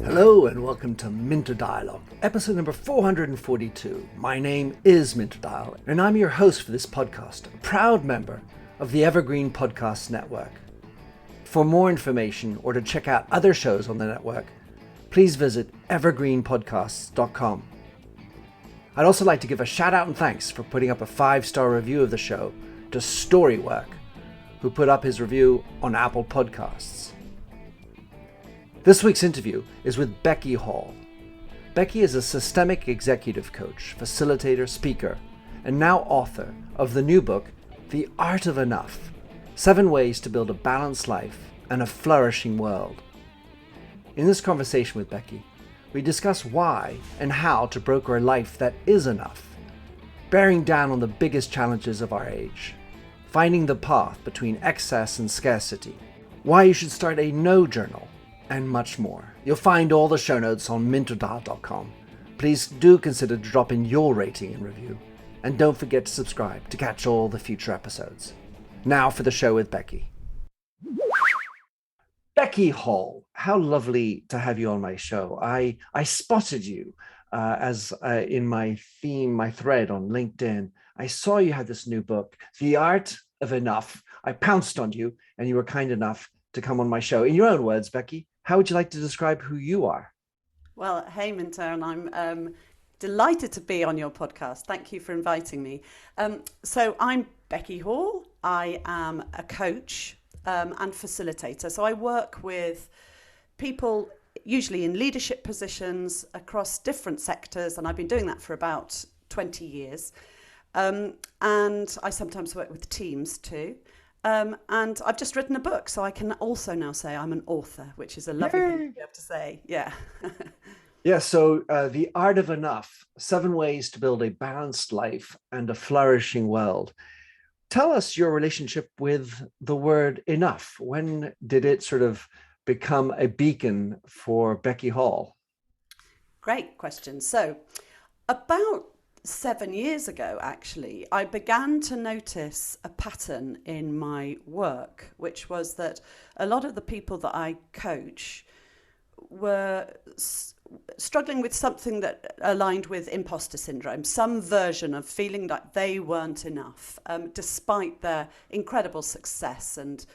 Hello and welcome to Minter Dialogue, episode number 442. My name is Minter Dial, and I'm your host for this podcast, a proud member of the Evergreen Podcast Network. For more information or to check out other shows on the network, please visit evergreenpodcasts.com. I'd also like to give a shout out and thanks for putting up a 5-star review of the show to Storywork, who put up his review on Apple Podcasts. This week's interview is with Becky Hall. Becky is a systemic executive coach, facilitator, speaker, and now author of the new book, The Art of Enough: 7 Ways to Build a Balanced Life and a Flourishing World. In this conversation with Becky, we discuss why and how to broker a life that is enough, bearing down on the biggest challenges of our age, finding the path between excess and scarcity, why you should start a no journal, and much more. You'll find all the show notes on minterdial.com. Please do consider dropping your rating and review, and don't forget to subscribe to catch all the future episodes. Now for the show with Becky. Becky Hall, how lovely to have you on my show. I spotted you in my thread on LinkedIn. I saw you had this new book, The Art of Enough. I pounced on you, and you were kind enough to come on my show. In your own words, Becky, how would you like to describe who you are? Well, hey, Minter, and I'm delighted to be on your podcast. Thank you for inviting me. So I'm Becky Hall. I am a coach and facilitator. So I work with people usually in leadership positions across different sectors, and I've been doing that for about 20 years. And I sometimes work with teams too. And I've just written a book, so I can also now say I'm an author, which is a lovely thing to be able to say. Yeah. Yeah, so The Art of Enough, 7 Ways to Build a Balanced Life and a Flourishing World. Tell us your relationship with the word enough. When did it sort of become a beacon for Becky Hall? Great question. So about 7 years ago, actually, I began to notice a pattern in my work, which was that a lot of the people that I coach were struggling with something that aligned with imposter syndrome, some version of feeling like they weren't enough, despite their incredible success and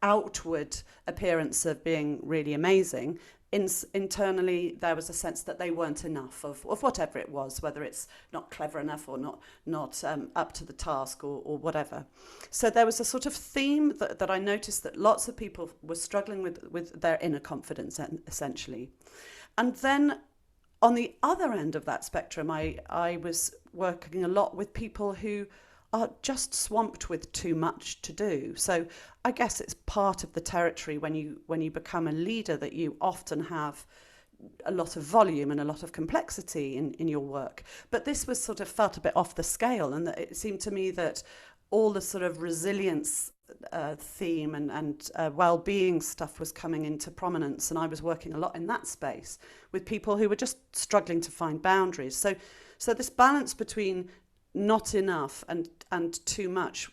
outward appearance of being really amazing. Internally, there was a sense that they weren't enough of whatever it was, whether it's not clever enough or not up to the task or whatever. So there was a sort of theme that I noticed that lots of people were struggling with their inner confidence, essentially. And then on the other end of that spectrum, I was working a lot with people who are just swamped with too much to do. So I guess it's part of the territory when you become a leader that you often have a lot of volume and a lot of complexity in your work. But this was sort of felt a bit off the scale, and that it seemed to me that all the sort of resilience theme and well-being stuff was coming into prominence, and I was working a lot in that space with people who were just struggling to find boundaries. So this balance between not enough and too much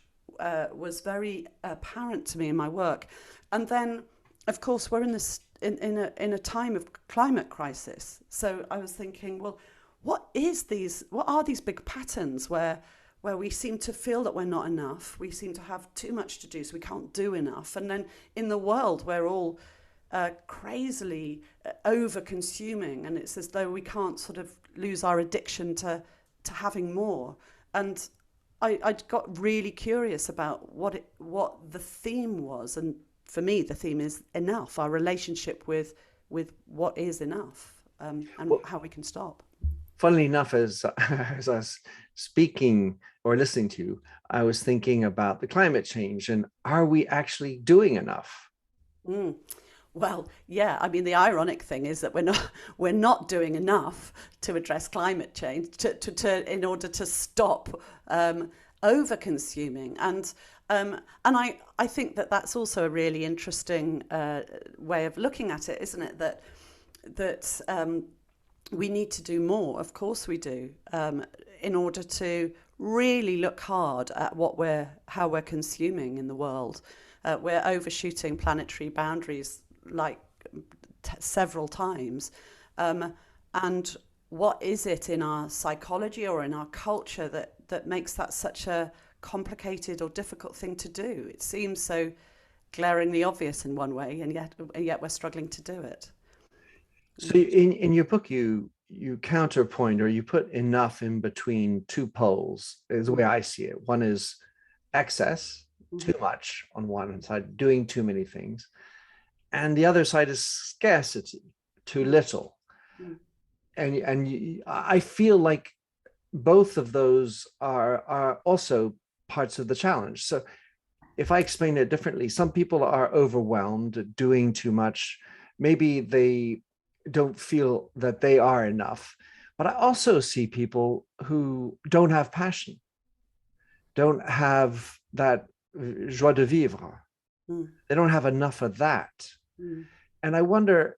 was very apparent to me in my work. And then, of course, we're in a time of climate crisis. So I was thinking, well, what are these big patterns where we seem to feel that we're not enough, we seem to have too much to do, so we can't do enough. And then in the world, we're all crazily over-consuming, and it's as though we can't sort of lose our addiction to having more. And I got really curious about what the theme was. And for me, the theme is enough, our relationship with what is enough, and how we can stop. Funnily enough, as I was speaking or listening to you, I was thinking about the climate change and are we actually doing enough? Well, yeah. I mean, the ironic thing is that we're not doing enough to address climate change in order to stop over-consuming. And I think that's also a really interesting way of looking at it, isn't it? That we need to do more. Of course we do, in order to really look hard at how we're consuming in the world. We're overshooting planetary boundaries like several times. And what is it in our psychology or in our culture that makes that such a complicated or difficult thing to do? It seems so glaringly obvious in one way, and yet we're struggling to do it. So in your book, you counterpoint, or you put enough in between two poles, is the way I see it. One is excess, too much on one side, doing too many things. And the other side is scarcity, too little. And I feel like both of those are also parts of the challenge. So if I explain it differently, some people are overwhelmed, doing too much. Maybe they don't feel that they are enough. But I also see people who don't have passion, don't have that joie de vivre. They don't have enough of that. And I wonder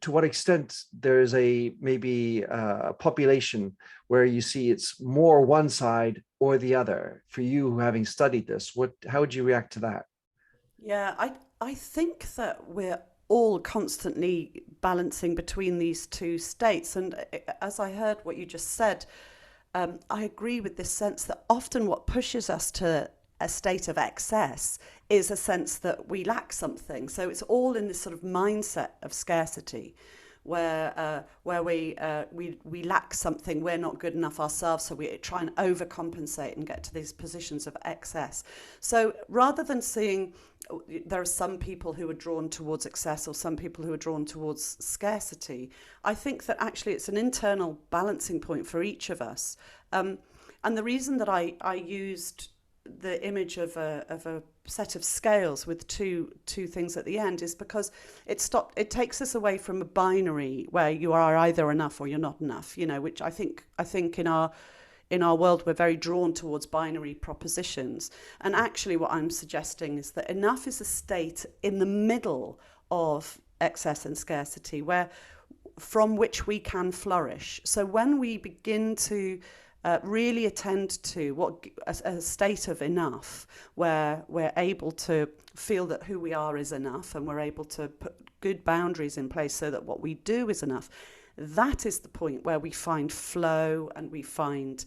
to what extent there is maybe a population where you see it's more one side or the other. For you, having studied this, how would you react to that? Yeah, I think that we're all constantly balancing between these two states. And as I heard what you just said, I agree with this sense that often what pushes us to a state of excess is a sense that we lack something. So it's all in this sort of mindset of scarcity, where we lack something, we're not good enough ourselves, so we try and overcompensate and get to these positions of excess. So rather than seeing there are some people who are drawn towards excess or some people who are drawn towards scarcity, I think that actually it's an internal balancing point for each of us. And the reason that I used the image of a set of scales with two things at the end is because it takes us away from a binary where you are either enough or you're not enough, which I think in our world we're very drawn towards binary propositions. And actually what I'm suggesting is that enough is a state in the middle of excess and scarcity from which we can flourish. So when we begin to really attend to a state of enough, where we're able to feel that who we are is enough, and we're able to put good boundaries in place so that what we do is enough, that is the point where we find flow and we find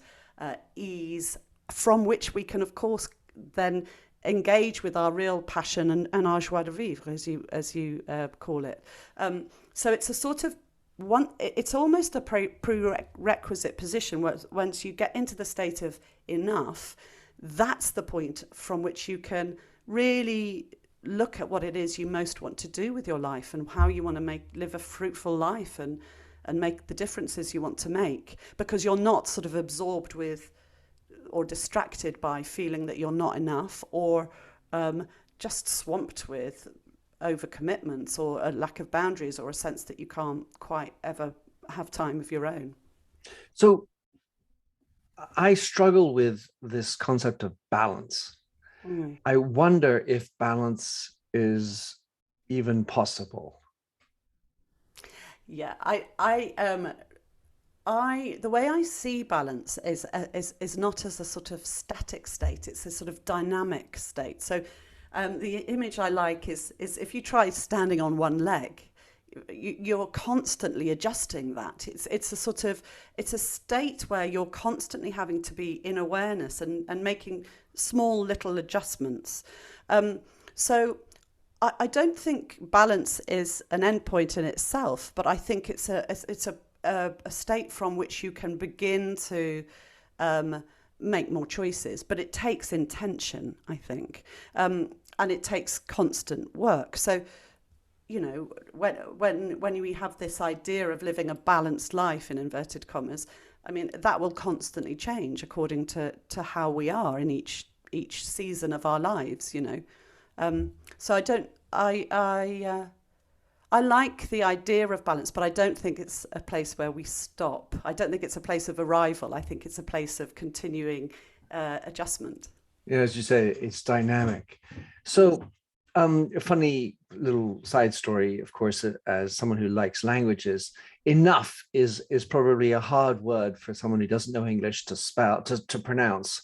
ease, from which we can, of course, then engage with our real passion and our joie de vivre, as you call it. So it's a sort of it's almost a prerequisite position where once you get into the state of enough, that's the point from which you can really look at what it is you most want to do with your life and how you want to live a fruitful life and make the differences you want to make, because you're not sort of absorbed with or distracted by feeling that you're not enough, or just swamped with overcommitments or a lack of boundaries, or a sense that you can't quite ever have time of your own. So I struggle with this concept of balance. I wonder if balance is even possible. Yeah, the way I see balance is not as a sort of static state. It's a sort of dynamic state. So the image I like is if you try standing on one leg, you're constantly adjusting that. It's a state where you're constantly having to be in awareness and making small little adjustments. So I don't think balance is an endpoint in itself, but I think it's a state from which you can begin to make more choices. But it takes intention, I think, and it takes constant work. So, when we have this idea of living a balanced life, in inverted commas, I mean, that will constantly change according to how we are in each season of our lives, So I like the idea of balance, but I don't think it's a place where we stop. I don't think it's a place of arrival. I think it's a place of continuing adjustment. Yeah, as you say, it's dynamic. So a funny little side story, of course, as someone who likes languages, enough is probably a hard word for someone who doesn't know English to spell, to pronounce.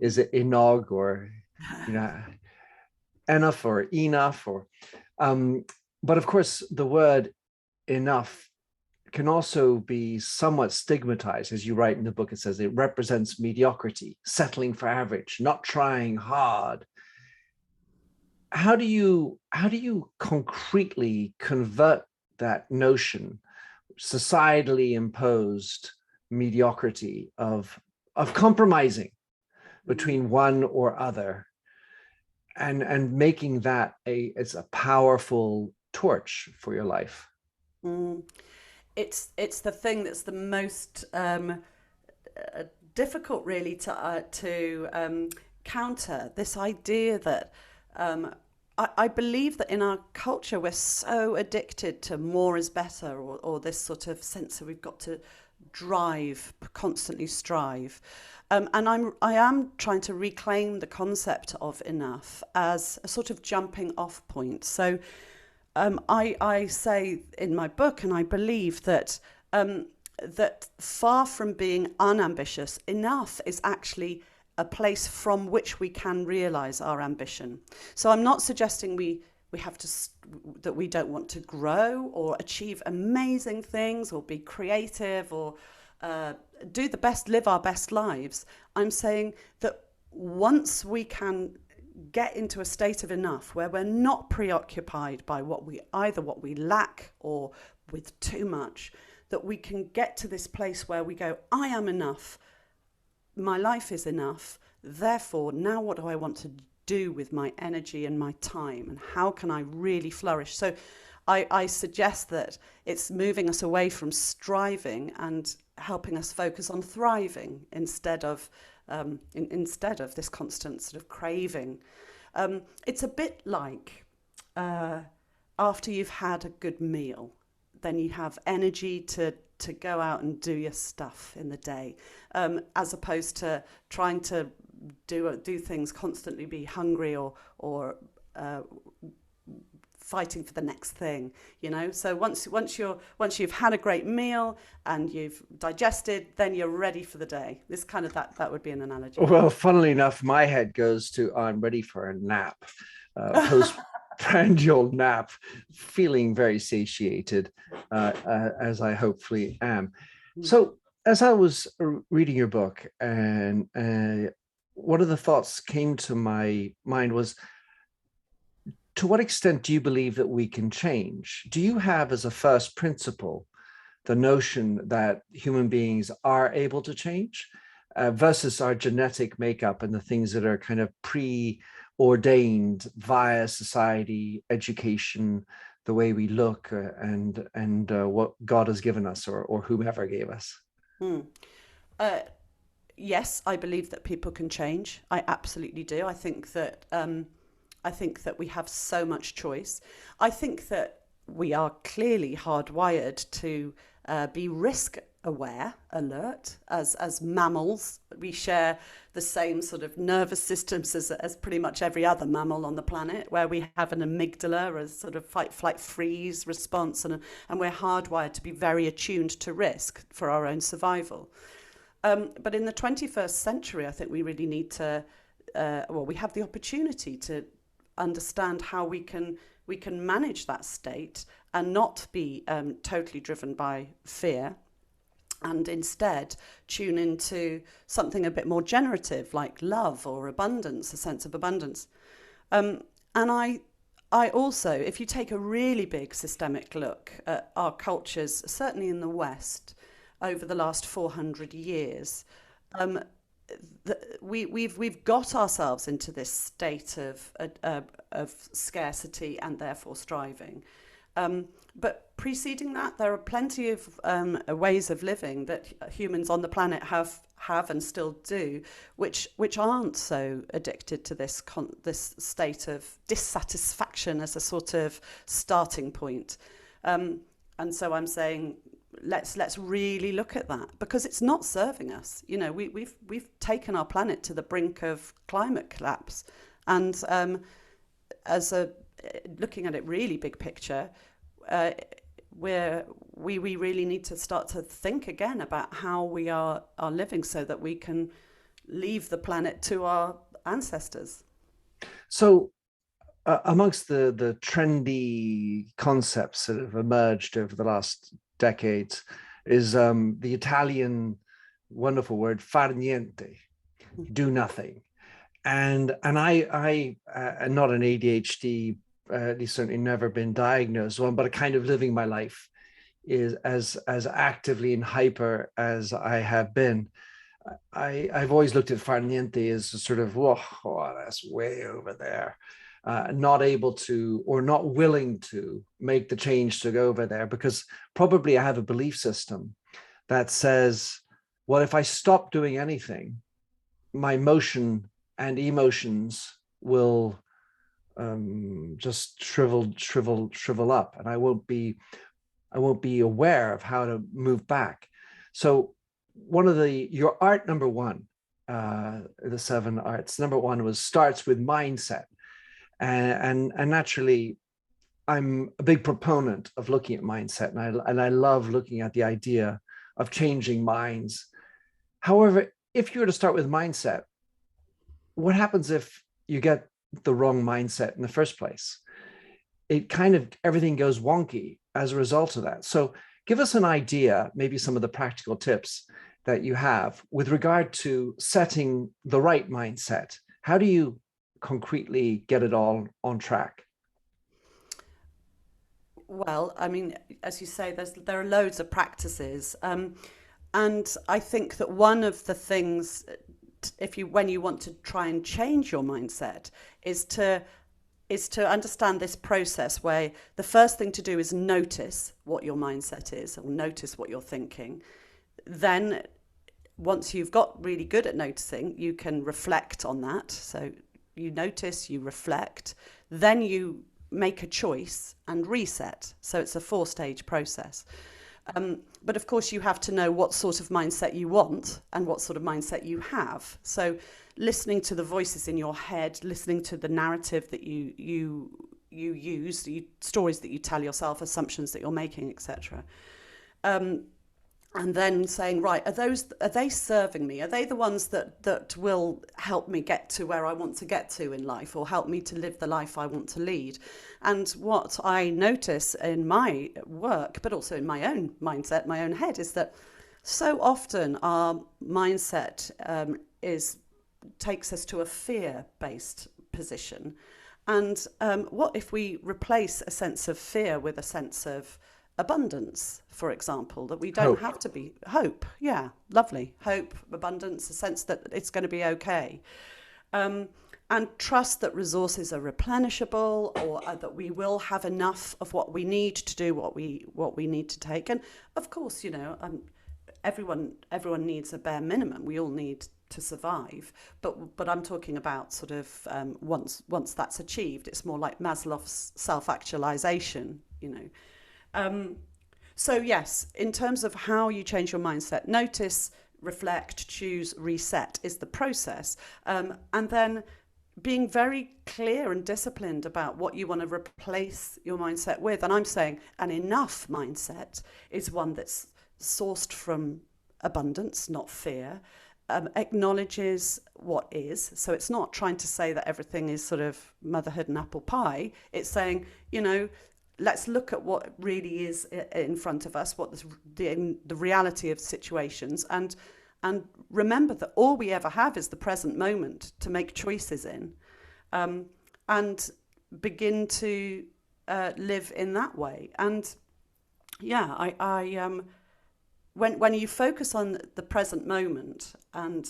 Is it enog, or, you know, enough or enough, or but of course the word enough can also be somewhat stigmatized. As you write in the book, it says it represents mediocrity, settling for average, not trying hard. How do you concretely convert that notion, societally imposed mediocrity, of compromising between one or other, and making that it's a powerful torch for your life? It's the thing that's the most difficult, really, to counter this idea that I believe that in our culture we're so addicted to more is better, or this sort of sense that we've got to constantly strive. And I am trying to reclaim the concept of enough as a sort of jumping off point. So I say in my book, and I believe that that far from being unambitious, enough is actually a place from which we can realize our ambition. So I'm not suggesting we have to, that we don't want to grow or achieve amazing things or be creative or live our best lives. I'm saying that once we can get into a state of enough where we're not preoccupied by what we lack or with too much, that we can get to this place where we go, I am enough, my life is enough, therefore now what do I want to do with my energy and my time, and how can I really flourish? So I suggest that it's moving us away from striving and helping us focus on thriving instead of this constant sort of craving. It's a bit like after you've had a good meal, then you have energy to go out and do your stuff in the day, as opposed to trying to do things constantly, be hungry or fighting for the next thing, you know. So once you've had a great meal and you've digested, then you're ready for the day. This kind of that would be an analogy. Well, funnily enough, my head goes to, I'm ready for a nap, postprandial nap, feeling very satiated, as I hopefully am. So as I was reading your book, and one of the thoughts came to my mind was, to what extent do you believe that we can change? Do you have as a first principle the notion that human beings are able to change versus our genetic makeup and the things that are kind of preordained via society, education, the way we look, and what God has given us, or whomever gave us? Yes, I believe that people can change. I absolutely do. I think that we have so much choice. I think that we are clearly hardwired to be risk aware, alert. As mammals, we share the same sort of nervous systems as pretty much every other mammal on the planet, where we have an amygdala, a sort of fight, flight, freeze response, and we're hardwired to be very attuned to risk for our own survival. But in the 21st century, I think we really need to, we have the opportunity to understand how we can manage that state and not be totally driven by fear, and instead tune into something a bit more generative, like love or abundance, a sense of abundance. And I also, if you take a really big systemic look at our cultures, certainly in the West, over the last 400 years, we've got ourselves into this state of scarcity and therefore striving. But preceding that, there are plenty of ways of living that humans on the planet have and still do, which aren't so addicted to this state of dissatisfaction as a sort of starting point. And so I'm saying, let's really look at that, because it's not serving us. You know, we've taken our planet to the brink of climate collapse, and looking at it really big picture, we really need to start to think again about how we are living so that we can leave the planet to our ancestors. So, amongst the trendy concepts that have emerged over the last decades is the Italian wonderful word far niente, do nothing. And I am not an ADHD, at least certainly never been diagnosed one, but a kind of living my life is as actively and hyper as I have been. I've always looked at far niente as a sort of, whoa, oh, that's way over there. Not able to or not willing to make the change to go over there because probably I have a belief system that says, well, if I stop doing anything, my motion and emotions will just shrivel up, and I won't be aware of how to move back. So one of your art number one, the 7 arts, number one starts with mindset. And naturally, I'm a big proponent of looking at mindset, and I love looking at the idea of changing minds. However, if you were to start with mindset, what happens if you get the wrong mindset in the first place? It kind of, everything goes wonky as a result of that. So give us an idea, maybe some of the practical tips that you have with regard to setting the right mindset. How do you concretely get it all on track? Well, I mean, as you say, there are loads of practices, and I think that one of the things, when you want to try and change your mindset, is to understand this process where the first thing to do is notice what your mindset is, or notice what you're thinking. Then, once you've got really good at noticing, you can reflect on that. So you notice, you reflect, then you make a choice and reset. So it's a 4-stage process. But of course, you have to know what sort of mindset you want and what sort of mindset you have. So listening to the voices in your head, listening to the narrative that you use, stories that you tell yourself, assumptions that you're making, etc. And then saying, right, are they serving me? Are they the ones that will help me get to where I want to get to in life, or help me to live the life I want to lead? And what I notice in my work, but also in my own mindset, my own head, is that so often our mindset takes us to a fear-based position. And what if we replace a sense of fear with a sense of abundance, for example, that we don't have to be hope. Yeah, lovely. Hope, abundance, a sense that it's going to be okay. And trust that resources are replenishable, or that we will have enough of what we need to do what we need to take. And of course, everyone needs a bare minimum. We all need to survive, but I'm talking about sort of once that's achieved, it's more like Maslow's self-actualization, So yes, in terms of how you change your mindset, notice, reflect, choose, reset is the process. And then being very clear and disciplined about what you want to replace your mindset with. And I'm saying an enough mindset is one that's sourced from abundance, not fear, acknowledges what is. So it's not trying to say that everything is sort of motherhood and apple pie. It's saying, let's look at what really is in front of us, what the reality of situations, and remember that all we ever have is the present moment to make choices in, and begin to live in that way. And yeah, when you focus on the present moment, and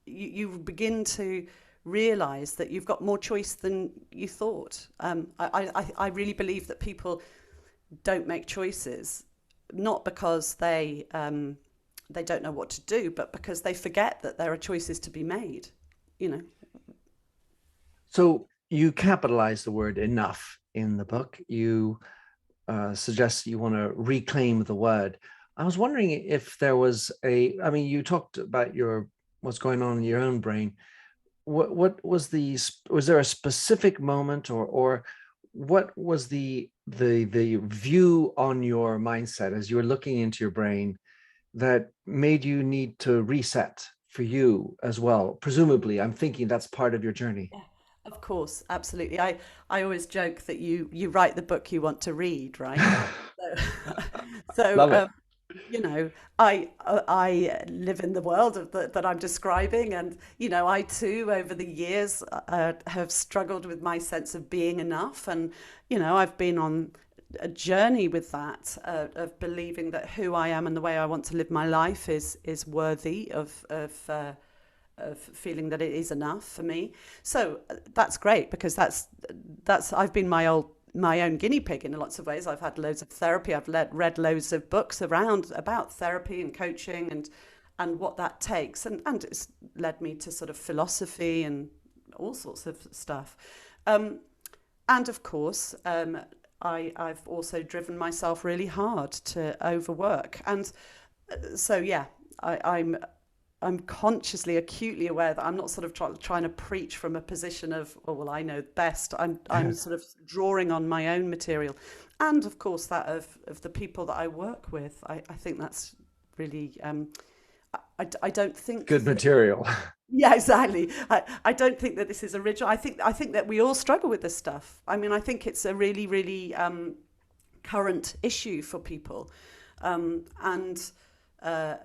you begin to realize that you've got more choice than you thought. I really believe that people don't make choices, not because they don't know what to do, but because they forget that there are choices to be made, So you capitalize the word enough in the book. You suggest you want to reclaim the word. I was wondering if there was you talked about what's going on in your own brain. What was there a specific moment or what was the view on your mindset as you were looking into your brain that made you need to reset for you as well? Presumably, I'm thinking that's part of your journey. Yeah, of course, absolutely. I always joke that you write the book you want to read, right? So, so Love it. you know, I live in the world that I'm describing, and I too, over the years, have struggled with my sense of being enough, and I've been on a journey with that of believing that who I am and the way I want to live my life is worthy of feeling that it is enough for me. So that's great, because that's I've been my own guinea pig in lots of ways. I've had loads of therapy. I've read loads of books around about therapy and coaching and what that takes, and it's led me to sort of philosophy and all sorts of stuff. And of course, I've also driven myself really hard to overwork, and so yeah, I'm consciously, acutely aware that I'm not sort of trying to preach from a position of, oh, well, I know best. I'm sort of drawing on my own material, and of course that of the people that I work with. I think that's really. I don't think Good that, material. yeah, exactly. I don't think that this is original. I think that we all struggle with this stuff. I mean, I think it's a really, really current issue for people, and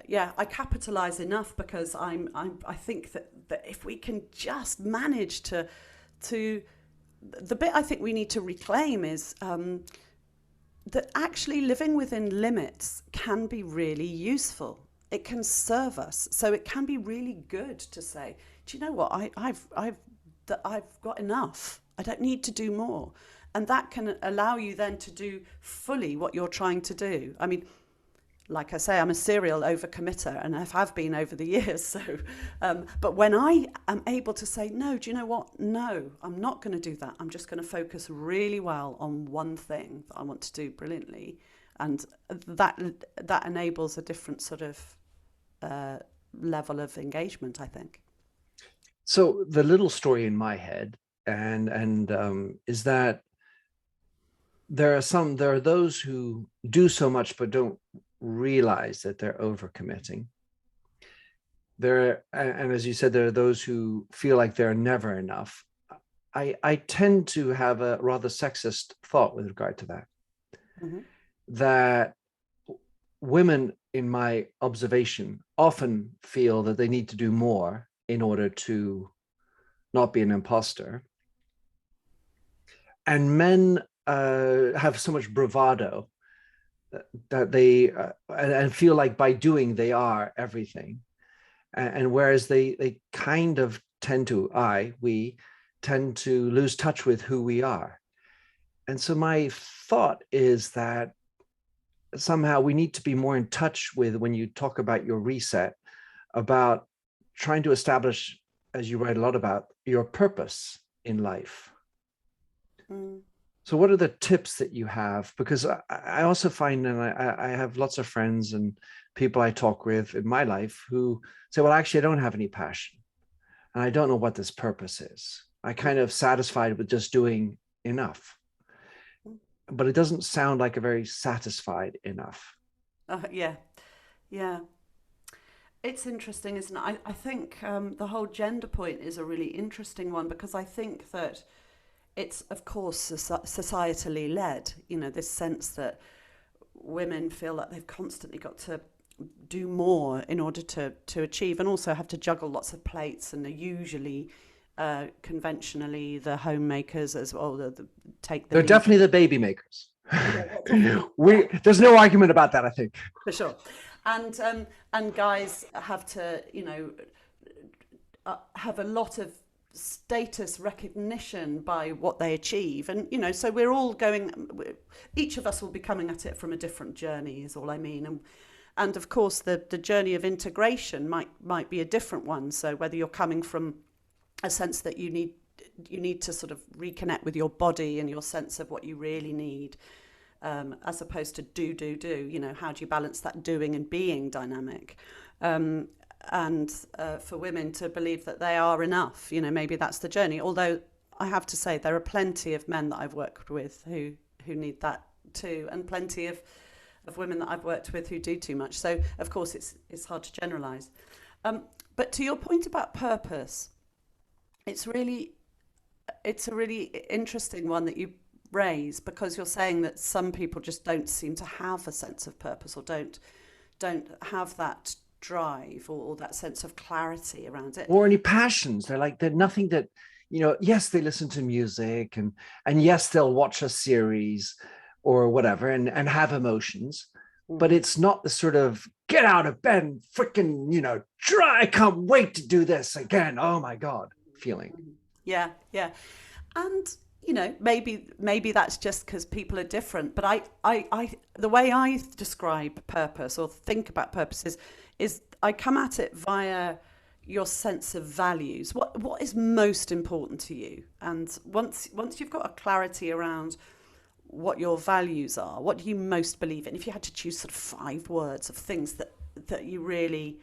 yeah, I capitalize enough because I think that if we can just manage to the bit I think we need to reclaim is that actually living within limits can be really useful. It can serve us, so it can be really good to say, do you know what? I've got enough. I don't need to do more, and that can allow you then to do fully what you're trying to do. I mean, like I say, I'm a serial overcommitter, and I have been over the years. So, but when I am able to say, no, do you know what? No, I'm not going to do that. I'm just going to focus really well on one thing that I want to do brilliantly, and that enables a different sort of level of engagement, I think. So the little story in my head and is that there are those who do so much but don't realize that they're overcommitting. And as you said, there are those who feel like they're never enough. I tend to have a rather sexist thought with regard to that. Mm-hmm. That women, in my observation, often feel that they need to do more in order to not be an imposter. And men have so much bravado that they and feel like by doing they are everything. And whereas they kind of tend to, we tend to lose touch with who we are. And so my thought is that somehow we need to be more in touch with, when you talk about your reset, about trying to establish, as you write a lot about, your purpose in life. Mm. So what are the tips that you have? Because I also find, and I have lots of friends and people I talk with in my life who say, well, actually, I don't have any passion and I don't know what this purpose is. I kind of satisfied with just doing enough, but it doesn't sound like a very satisfied enough. Yeah. Yeah. It's interesting, isn't it? I think the whole gender point is a really interesting one, because I think that it's, of course, societally led, this sense that women feel like they've constantly got to do more in order to achieve, and also have to juggle lots of plates, and are usually conventionally the homemakers as well. They're definitely the baby makers. Yeah, there's no argument about that, I think. For sure. And guys have to, have a lot of status recognition by what they achieve, and so we're all each of us will be coming at it from a different journey, is all I mean. And of course the journey of integration might be a different one. So whether you're coming from a sense that you need to sort of reconnect with your body and your sense of what you really need, as opposed to do, how do you balance that doing and being dynamic? And for women to believe that they are enough, maybe that's the journey. Although I have to say there are plenty of men that I've worked with who need that too, and plenty of women that I've worked with who do too much. So of course it's hard to generalize. But to your point about purpose, it's a really interesting one that you raise, because you're saying that some people just don't seem to have a sense of purpose, or don't have that drive or that sense of clarity around it, or any passions. They're nothing that, yes, they listen to music, and yes, they'll watch a series or whatever, and have emotions, but it's not the sort of get out of bed and freaking, try, I can't wait to do this again, oh my God feeling. Yeah. And maybe that's just because people are different. But I the way I describe purpose or think about purpose is I come at it via your sense of values. What is most important to you? And once you've got a clarity around what your values are, what do you most believe in? If you had to choose sort of 5 words of things that you really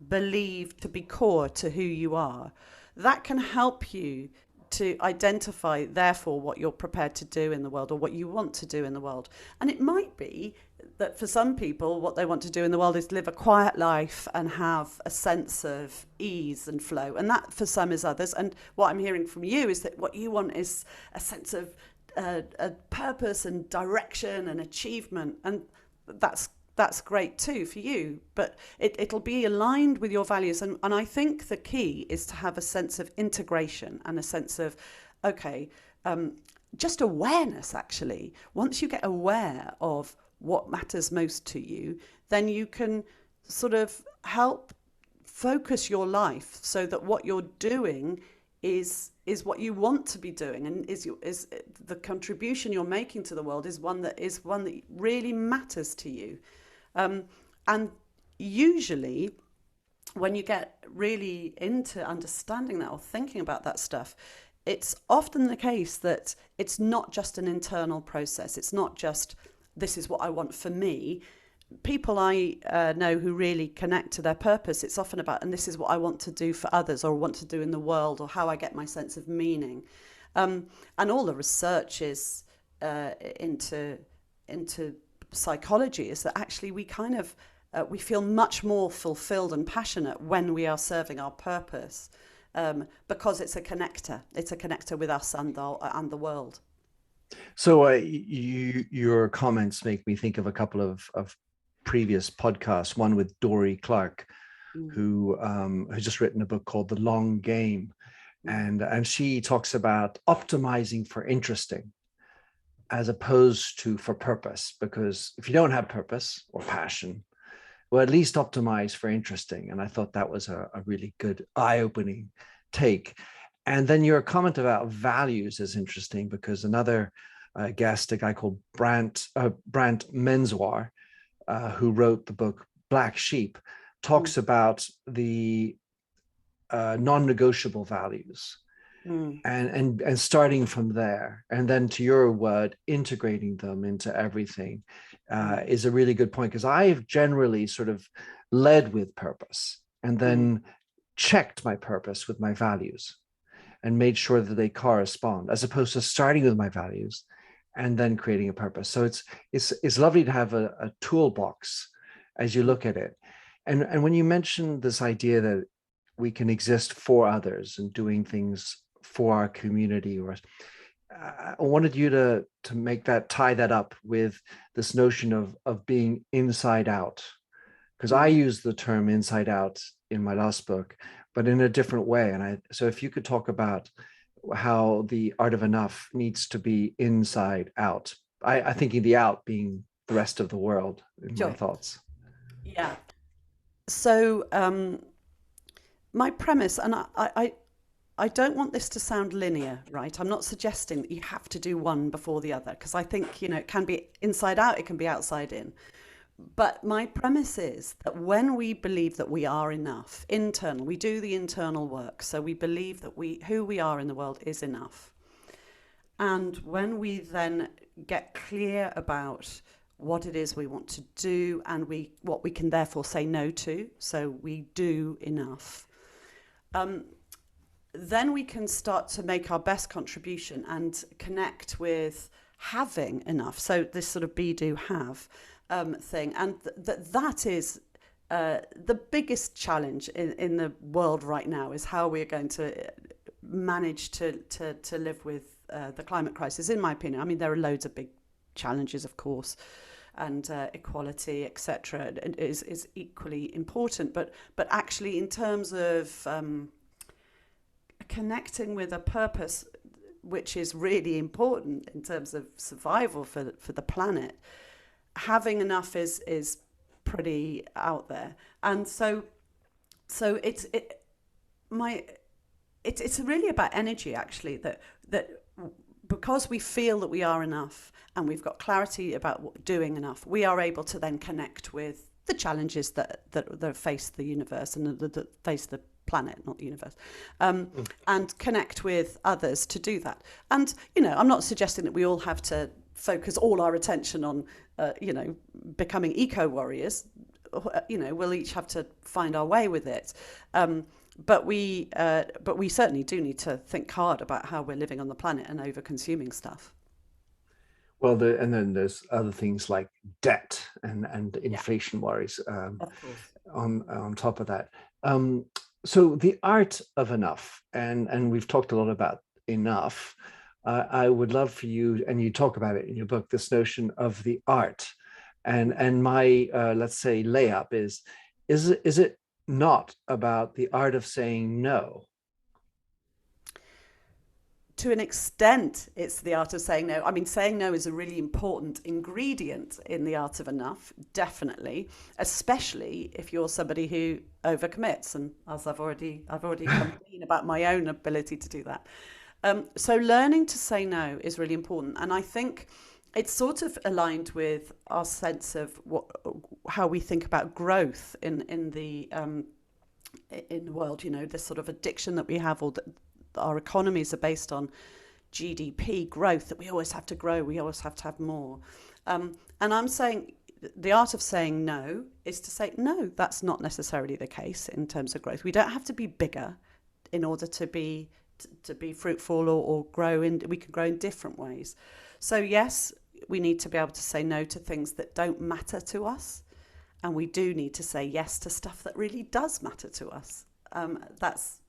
believe to be core to who you are, that can help you to identify, therefore, what you're prepared to do in the world, or what you want to do in the world. And it might be that for some people, what they want to do in the world is live a quiet life and have a sense of ease and flow. And that for some is others. And what I'm hearing from you is that what you want is a sense of a purpose and direction and achievement. And that's great too for you, but it'll be aligned with your values. And I think the key is to have a sense of integration and a sense of, just awareness, actually. Once you get aware of what matters most to you, then you can sort of help focus your life so that what you're doing is what you want to be doing, and is the contribution you're making to the world is one that really matters to you. And usually when you get really into understanding that or thinking about that stuff, it's often the case that it's not just an internal process. It's not just, this is what I want for me. People I know who really connect to their purpose, it's often about, and this is what I want to do for others, or want to do in the world, or how I get my sense of meaning. And all the research is into psychology is that actually we kind of we feel much more fulfilled and passionate when we are serving our purpose, because it's a connector with us and the world. So your comments make me think of a couple of previous podcasts, one with Dory Clark, who has just written a book called The Long Game, and she talks about optimizing for interesting as opposed to for purpose, because if you don't have purpose or passion, well, at least optimize for interesting. And I thought that was a really good eye-opening take. And then your comment about values is interesting, because another guest, a guy called Brant Menswar, who wrote the book Black Sheep, talks about the non-negotiable values. And starting from there, and then to your word, integrating them into everything is a really good point, because I have generally sort of led with purpose and then checked my purpose with my values and made sure that they correspond, as opposed to starting with my values and then creating a purpose. So it's lovely to have a toolbox as you look at it. And when you mentioned this idea that we can exist for others and doing things for our community, or I wanted you to tie that up with this notion of being inside out, because I use the term inside out in my last book, but in a different way. And so if you could talk about how the art of enough needs to be inside out. I thinking the out being the rest of the world in my thoughts. Yeah. So my premise, and I don't want this to sound linear, right? I'm not suggesting that you have to do one before the other, because I think, it can be inside out, it can be outside in. But my premise is that when we believe that we are enough, internal, we do the internal work. So we believe that who we are in the world is enough. And when we then get clear about what it is we want to do, and what we can therefore say no to, so we do enough, then we can start to make our best contribution and connect with having enough. So this sort of be, do, have thing. And that is the biggest challenge in the world right now, is how we're going to manage to live with the climate crisis, in my opinion. I mean, there are loads of big challenges, of course, and equality, etc., is equally important. But actually, in terms of connecting with a purpose, which is really important in terms of survival for the planet, having enough is pretty out there. And so it's really about energy, actually, that because we feel that we are enough and we've got clarity about doing enough, we are able to then connect with the challenges that face the universe and that face the planet, not the universe, and connect with others to do that. And, I'm not suggesting that we all have to focus all our attention on, becoming eco-warriors. We'll each have to find our way with it. But we certainly do need to think hard about how we're living on the planet and over-consuming stuff. Well, and then there's other things like debt and inflation worries on top of that. So the art of enough, and we've talked a lot about enough. I would love for you, and you talk about it in your book, this notion of the art. And my let's say layup is it not about the art of saying no? To an extent, it's the art of saying no. I mean, saying no is a really important ingredient in the art of enough, definitely, especially if you're somebody who overcommits. And as I've already complained about my own ability to do that. So learning to say no is really important. And I think it's sort of aligned with our sense of how we think about growth in the world. This sort of addiction that we have, or our economies are based on GDP growth, that we always have to grow, we always have to have more. And I'm saying the art of saying no is to say, no, that's not necessarily the case in terms of growth. We don't have to be bigger in order to be fruitful or grow we can grow in different ways. So yes, we need to be able to say no to things that don't matter to us. And we do need to say yes to stuff that really does matter to us. That's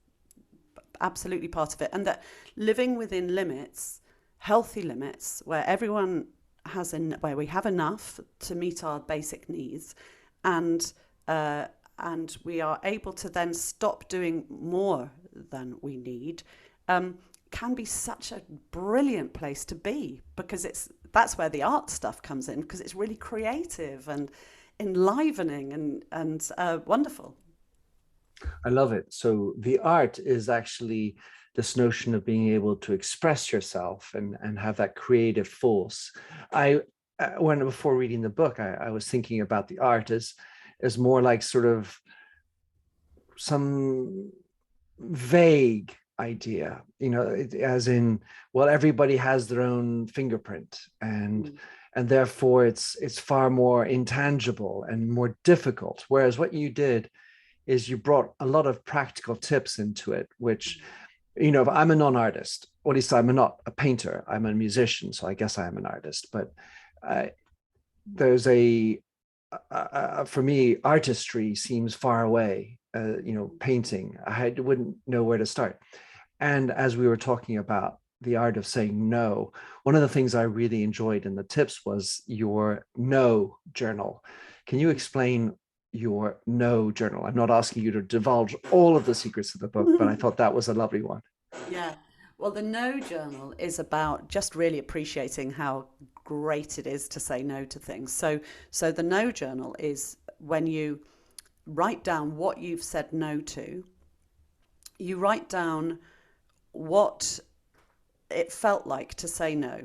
absolutely part of it. And that living within limits, healthy limits, where everyone where we have enough to meet our basic needs, and we are able to then stop doing more than we need, can be such a brilliant place to be, because that's where the art stuff comes in, because it's really creative and enlivening and wonderful. I love it. So the art is actually this notion of being able to express yourself and have that creative force. Before reading the book, I was thinking about the art as more like sort of some vague idea, as in, well, everybody has their own fingerprint, and therefore it's far more intangible and more difficult. Whereas what you did is you brought a lot of practical tips into it, which, if I'm a non-artist, or at least I'm not a painter, I'm a musician, so I guess I am an artist, but there's for me, artistry seems far away, painting, I wouldn't know where to start. And as we were talking about the art of saying no, one of the things I really enjoyed in the tips was your no journal. Can you explain your no journal? I'm not asking you to divulge all of the secrets of the book, but I thought that was a lovely one. Yeah. Well, the no journal is about just really appreciating how great it is to say no to things. So the no journal is when you write down what you've said no to. You write down what it felt like to say no.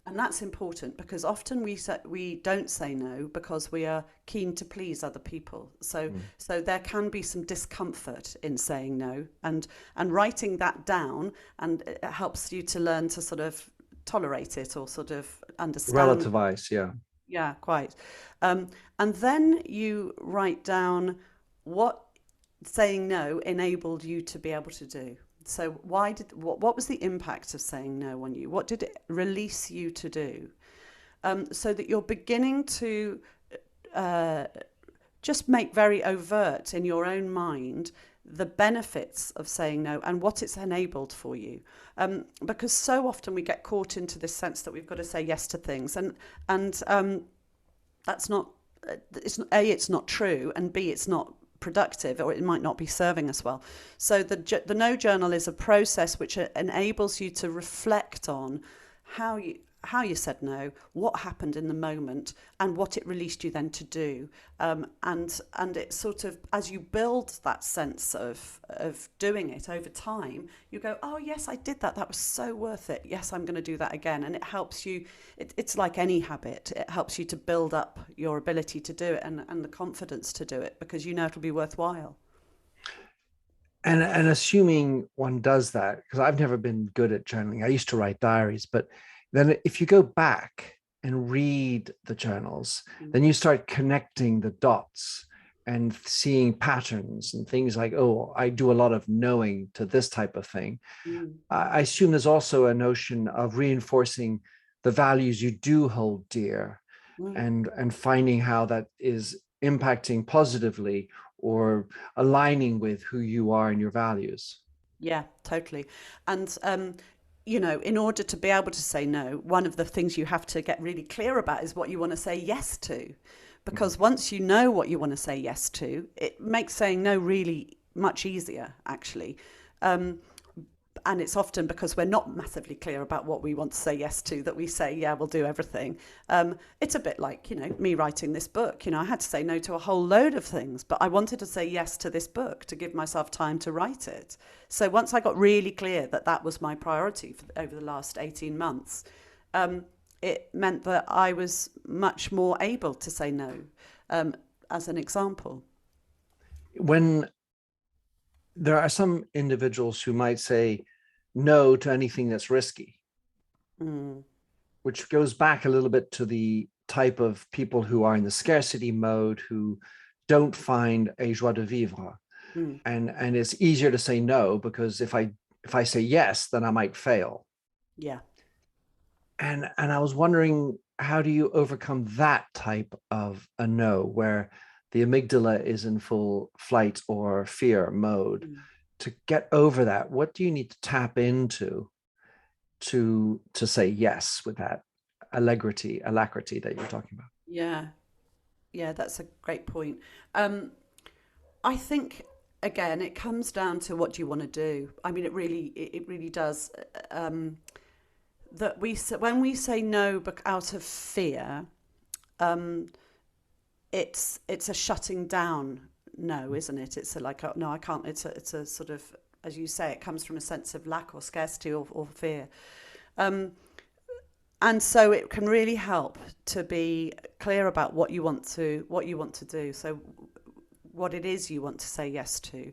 And that's important, because often we don't say no because we are keen to please other people. So there can be some discomfort in saying no, and writing that down, and it helps you to learn to sort of tolerate it, or sort of understand. Relativize, yeah. Yeah, quite. And then you write down what saying no enabled you to be able to do. So what was the impact of saying no on you? What did it release you to do? So that you're beginning to just make very overt in your own mind the benefits of saying no and what it's enabled for you. Because so often we get caught into this sense that we've got to say yes to things, and that's not, it's not true, and B, it's not productive, or it might not be serving us well. So the no journal is a process which enables you to reflect on how you said no, what happened in the moment, and what it released you then to do. And it sort of, as you build that sense of doing it over time, you go, oh yes, I did that. That was so worth it. Yes, I'm going to do that again. And it helps you. It's like any habit. It helps you to build up your ability to do it and the confidence to do it, because you know it'll be worthwhile. And assuming one does that, because I've never been good at journaling. I used to write diaries, but then if you go back and read the journals, then you start connecting the dots and seeing patterns and things like, oh, I do a lot of knowing to this type of thing. I assume there's also a notion of reinforcing the values you do hold dear, and finding how that is impacting positively or aligning with who you are and your values. Yeah, totally. And in order to be able to say no, one of the things you have to get really clear about is what you want to say yes to. Because once you know what you want to say yes to, it makes saying no really much easier, actually. And it's often because we're not massively clear about what we want to say yes to that we say, yeah, we'll do everything. It's a bit like, me writing this book. I had to say no to a whole load of things, but I wanted to say yes to this book to give myself time to write it. So once I got really clear that that was my priority over the last 18 months, it meant that I was much more able to say no, as an example. When there are some individuals who might say no to anything that's risky, which goes back a little bit to the type of people who are in the scarcity mode, who don't find a joie de vivre. And it's easier to say no, because if I say yes, then I might fail. Yeah. And I was wondering, how do you overcome that type of a no, where the amygdala is in full flight or fear mode? To get over that, what do you need to tap into to say yes with that alacrity that you're talking about? Yeah, that's a great point. I think, again, it comes down to what you want to do. I mean, it really does. That when we say no out of fear, it's a shutting down no, isn't it? It's no, I can't. It's a sort of, as you say, it comes from a sense of lack or scarcity or fear. And so it can really help to be clear about what you want to do. So what it is you want to say yes to.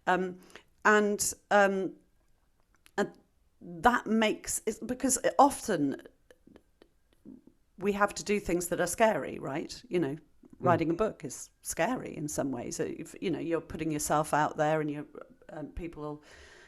And that makes it, because often we have to do things that are scary, right? Writing a book is scary in some ways. If, you're putting yourself out there, and people will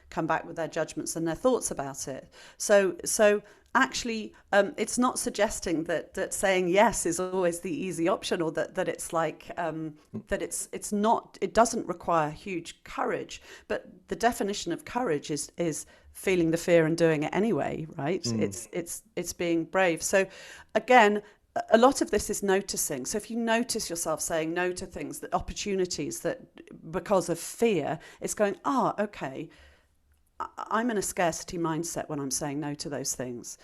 come back with their judgments and their thoughts about it. So actually, it's not suggesting that saying yes is always the easy option, or that it's like that it's not. It doesn't require huge courage, but the definition of courage is feeling the fear and doing it anyway, right? It's being brave. So again, a lot of this is noticing. So if you notice yourself saying no to things, that opportunities that because of fear, it's going, okay, I'm in a scarcity mindset when I'm saying no to those things.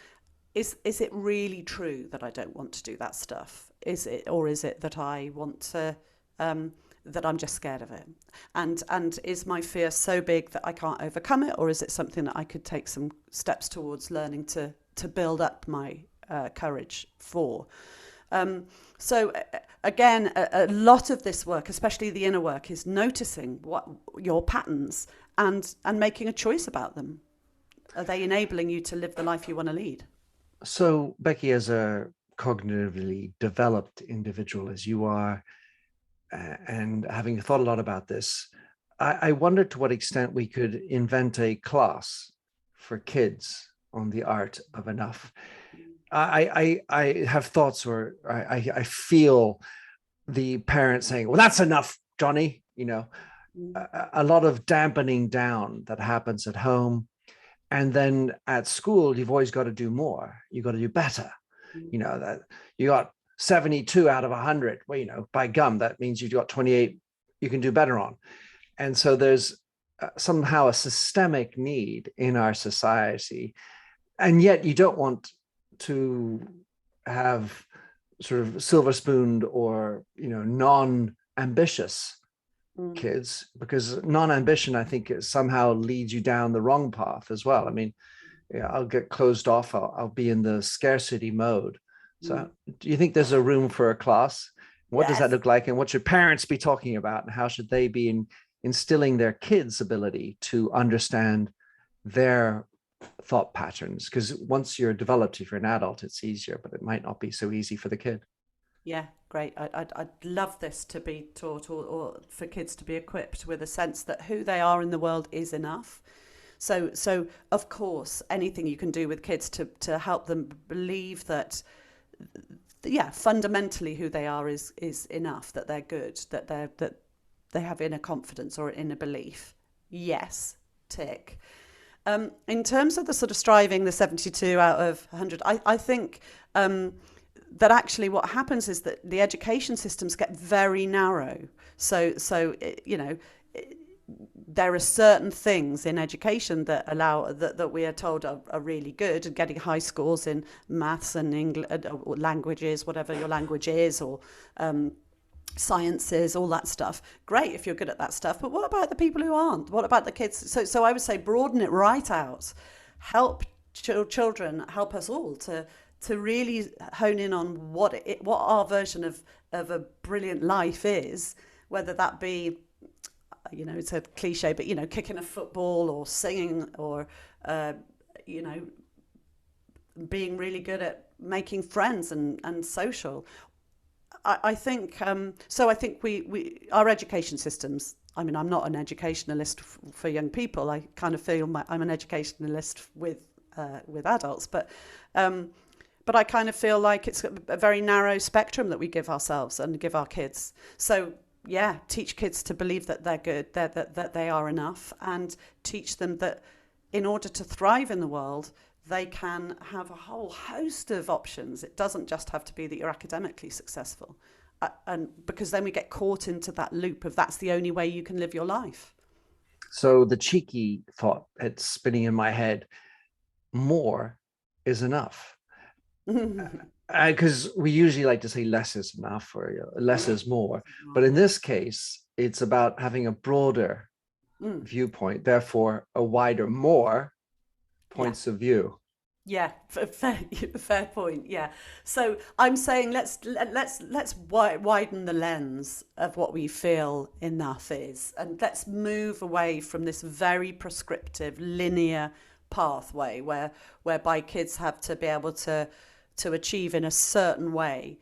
Is it really true that I don't want to do that stuff? Is it that I want to, that I'm just scared of it? And is my fear so big that I can't overcome it? Or is it something that I could take some steps towards learning to build up my courage for? So again, a lot of this work, especially the inner work, is noticing what your patterns and making a choice about them. Are they enabling you to live the life you want to lead? So, Becky, as a cognitively developed individual as you are, and having thought a lot about this, I wonder to what extent we could invent a class for kids on the art of enough. I have thoughts where I feel the parents saying, well, that's enough, Johnny. A lot of dampening down that happens at home. And then at school, you've always got to do more. You've got to do better. That you got 72 out of 100. Well, by gum, that means you've got 28 you can do better on. And so there's somehow a systemic need in our society. And yet you don't want to have sort of silver spooned or, non-ambitious kids, because non-ambition, I think, somehow leads you down the wrong path as well. I mean, I'll get closed off. I'll be in the scarcity mode. So do you think there's a room for a class? What does that look like? And what should parents be talking about? And how should they be instilling their kids' ability to understand their thought patterns? Because once you're developed, if you're an adult, it's easier, but it might not be so easy for the kid. Yeah, great. I'd love this to be taught, or for kids to be equipped with a sense that who they are in the world is enough. So of course, anything you can do with kids to help them believe that, fundamentally who they are is enough, that they're good, that they have inner confidence or inner belief. Yes, tick. In terms of the sort of striving, the 72 out of 100, I think that actually what happens is that the education systems get very narrow. So there are certain things in education that allow that we are told are really good, and getting high scores in maths and English, languages, whatever your language is, or sciences, all that stuff. Great if you're good at that stuff. But what about the people who aren't? What about the kids? So I would say broaden it right out. Help children, help us all to really hone in on what our version of a brilliant life is, whether that be, it's a cliche, but, kicking a football or singing or, being really good at making friends and social. I think, so I think we our education systems, I mean, I'm not an educationalist for young people. I kind of feel I'm an educationalist with adults, but I kind of feel like it's a very narrow spectrum that we give ourselves and give our kids. So teach kids to believe that they're good, that they are enough, and teach them that in order to thrive in the world, they can have a whole host of options. It doesn't just have to be that you're academically successful. And because then we get caught into that loop of that's the only way you can live your life. So the cheeky thought that's spinning in my head, more is enough. Because we usually like to say less is enough, or less is more. But in this case, it's about having a broader viewpoint, therefore a wider, more points of view. Yeah, fair point. Yeah. So I'm saying let's widen the lens of what we feel enough is, and let's move away from this very prescriptive linear pathway whereby kids have to be able to achieve in a certain way,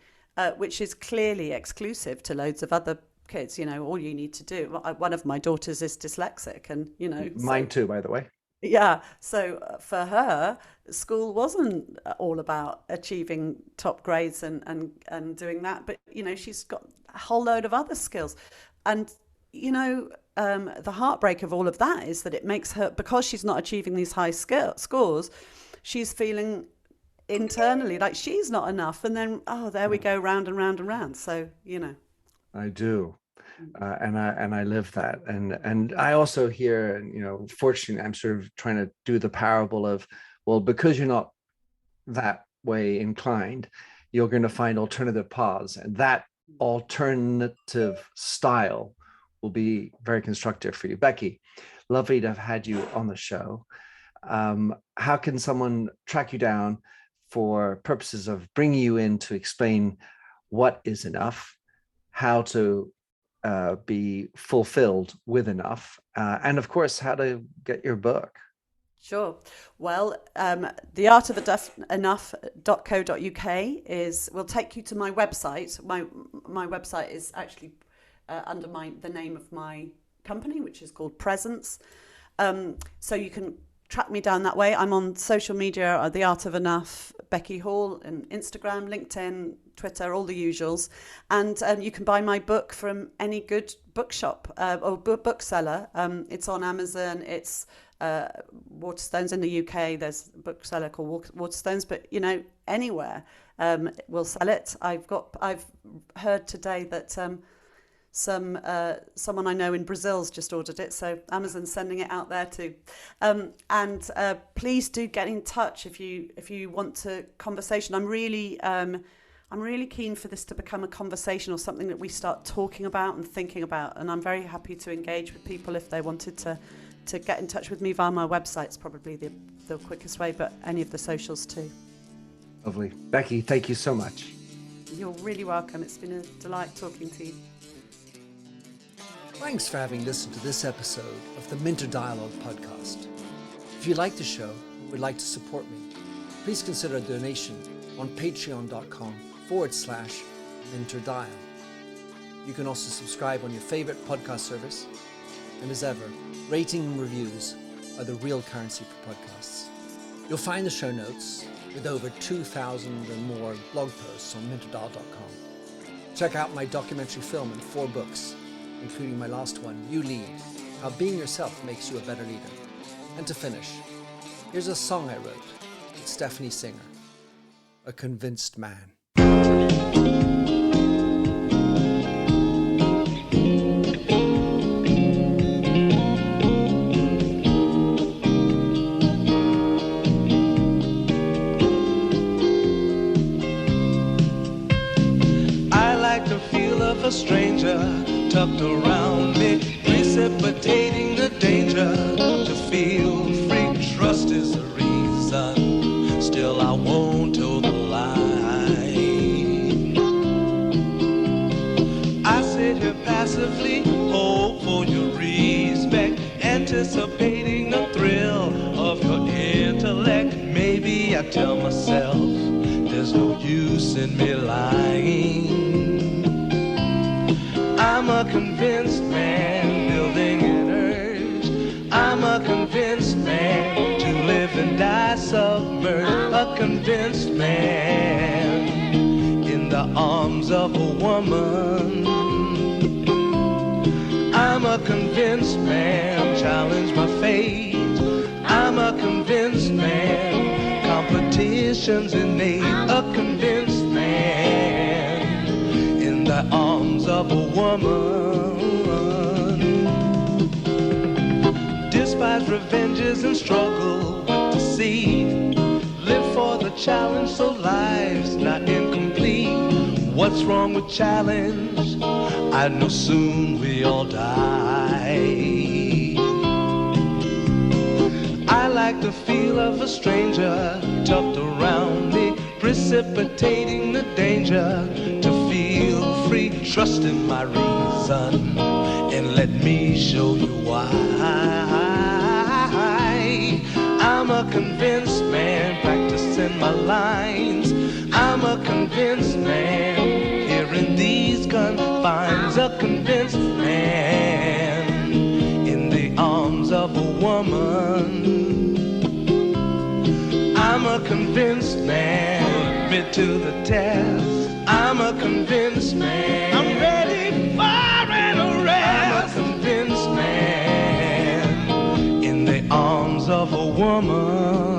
which is clearly exclusive to loads of other kids. All you need to do. One of my daughters is dyslexic, and mine too, by the way. Yeah, so for her, school wasn't all about achieving top grades and doing that, but she's got a whole load of other skills, and the heartbreak of all of that is that it makes her, because she's not achieving these high scores, she's feeling internally like she's not enough, and then there we go, round and round and round. So I do. And I live that, and I also hear, fortunately, I'm sort of trying to do the parable of, well, because you're not that way inclined, you're going to find alternative paths, and that alternative style will be very constructive for you. Becky, lovely to have had you on the show. How can someone track you down for purposes of bringing you in to explain what is enough, how to be fulfilled with enough, and of course, how to get your book? Sure. Well, theartofenough.co.uk will take you to my website. My website is actually under the name of my company, which is called Presence. So you can track me down that way. I'm on social media, The Art of Enough, Becky Hall, and Instagram, LinkedIn, Twitter, all the usuals. And you can buy my book from any good bookshop or bookseller. It's on Amazon. It's Waterstones in the UK. There's a bookseller called Waterstones, but anywhere will sell it. I've heard today that someone I know in Brazil's just ordered it, so Amazon's sending it out there too. And please do get in touch if you want to conversation. I'm really keen for this to become a conversation or something that we start talking about and thinking about. And I'm very happy to engage with people if they wanted to get in touch with me via my website. It's probably the quickest way, but any of the socials too. Lovely. Becky, thank you so much. You're really welcome. It's been a delight talking to you. Thanks for having listened to this episode of the Minter Dialogue podcast. If you like the show and would like to support me, please consider a donation on patreon.com/MinterDial. You can also subscribe on your favorite podcast service. And as ever, rating and reviews are the real currency for podcasts. You'll find the show notes with over 2,000 and more blog posts on minterdial.com. Check out my documentary film and 4 books, including my last one, You Lead, How Being Yourself Makes You a Better Leader. And to finish, here's a song I wrote with Stephanie Singer, A Convinced Man. A stranger tucked around me, precipitating the danger to feel free. Trust is the reason, still I won't toe the line. I sit here passively, hope for your respect, anticipating the thrill of your intellect. Maybe I tell myself there's no use in me lying. I'm a convinced man, building an urge. I'm a convinced man, to live and die submerged. A convinced man, in the arms of a woman. I'm a convinced man, challenge my fate. I'm a convinced man, competition's innate. A convinced man, in the arms of a woman. Despise revenges and struggle with deceit. Live for the challenge so life's not incomplete. What's wrong with challenge? I know soon we all die. I like the feel of a stranger tucked around me, precipitating the danger to feel free. Trust in my reason and let me show you why. I'm a convinced man, practicing my lines. I'm a convinced man, here in these confines. A convinced man, in the arms of a woman. I'm a convinced man, put to the test. I'm a convinced man, I'm ready for an arrest. I'm a convinced man, in the arms of a woman.